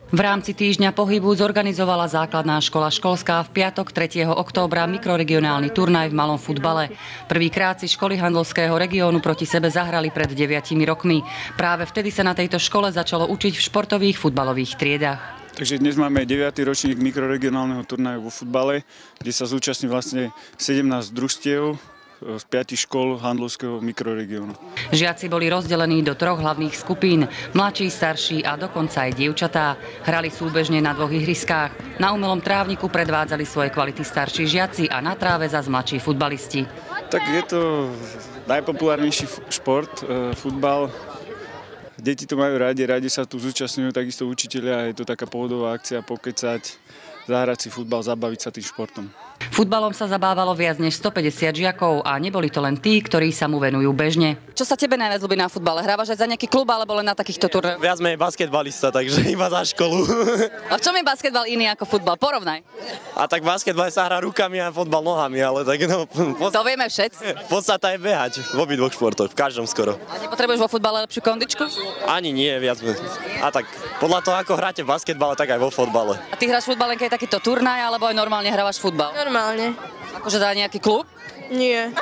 V rámci týždňa pohybu zorganizovala základná škola Školská v piatok 3. októbra mikroregionálny turnaj v malom futbale. Prvýkrát si školy Handlovského regiónu proti sebe zahrali pred 9 rokmi. Práve vtedy sa na tejto škole začalo učiť v športových futbalových triedách. Takže dnes máme 9. ročník mikroregionálneho turnaju vo futbale, kde sa zúčastní vlastne 17 družstiev z 5 škôl Handlovského mikroregiónu. Žiaci boli rozdelení do 3 hlavných skupín, mladší, starší a dokonca aj dievčatá. Hrali súbežne na 2 ihriskách. Na umelom trávniku predvádzali svoje kvality starší žiaci a na tráve zas mladší futbalisti. Tak je to najpopulárnejší šport, futbal. Deti to majú radi sa tu zúčastňujú, takisto učitelia. Je to taká pohodová akcia, pokecať, zahrať si futbal, zabaviť sa tým športom. Futbalom sa zabávalo viac než 150 žiakov a neboli to len tí, ktorí sa mu venujú bežne. Čo sa tebe najviac ľúbi na futbale? Hrávaš aj za nejaký klub alebo len na takýchto turnajoch? Viac menej basketbalista, takže iba za školu. A v čom je basketbal iný ako futbal? Porovnaj. A tak basketbal sa hrá rukami a futbal nohami, ale tak no... To vieme všetci. Podstata je behať v obidvoch športoch, v každom skoro. A nepotrebuješ vo futbale lepšiu kondičku? Ani nie, viac menej. A tak podľa toho, ako hráte v basketbale, tak aj vo futbale. A ty hráš futbal len keď je takýto turnaj, alebo aj normálne hrávaš futbal? Normálne. Akože za nejaký klub? Nie.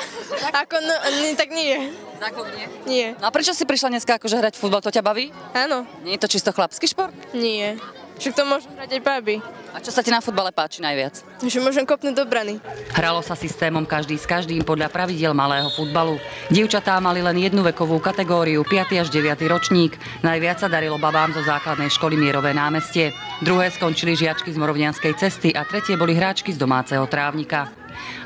Tak nie. Za klub nie? Nie. No a prečo si prišla dneska akože hrať futbal? To ťa baví? Áno. Nie je to čisto chlapský šport? Nie. Však to môžem hrať aj baby. A čo sa ti na futbale páči najviac? Že môžem kopnúť do brany. Hralo sa systémom každý s každým podľa pravidiel malého futbalu. Dievčatá mali len jednu vekovú kategóriu, 5. až 9. ročník. Najviac sa darilo babám zo základnej školy Mierové námestie. Druhé skončili žiačky z Morovňanskej cesty a tretie boli hráčky z domáceho trávnika.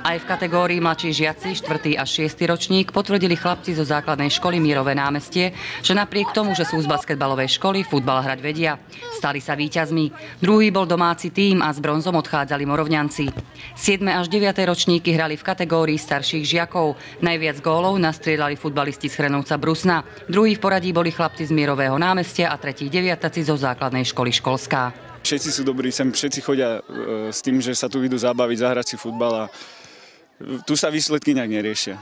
Aj v kategórii mladší žiaci, 4. až 6. ročník, potvrdili chlapci zo základnej školy Mierové námestie, že napriek tomu, že sú z basketbalovej školy, futbal hrať vedia. Stali sa víťazmi. Druhý bol domáci tím a s bronzom odchádzali Morovňanci. 7. až 9. ročníky hrali v kategórii starších žiakov. Najviac gólov nastrieľali futbalisti z Chrenovca Brusna. Druhý v poradí boli chlapci z Mierového námestia a tretí deviataci zo základnej školy Školská. Všetci sú dobrí, sem všetci chodia s tým, že sa tu idú zabaviť, zahrať si futbal a tu sa výsledky nejak neriešia.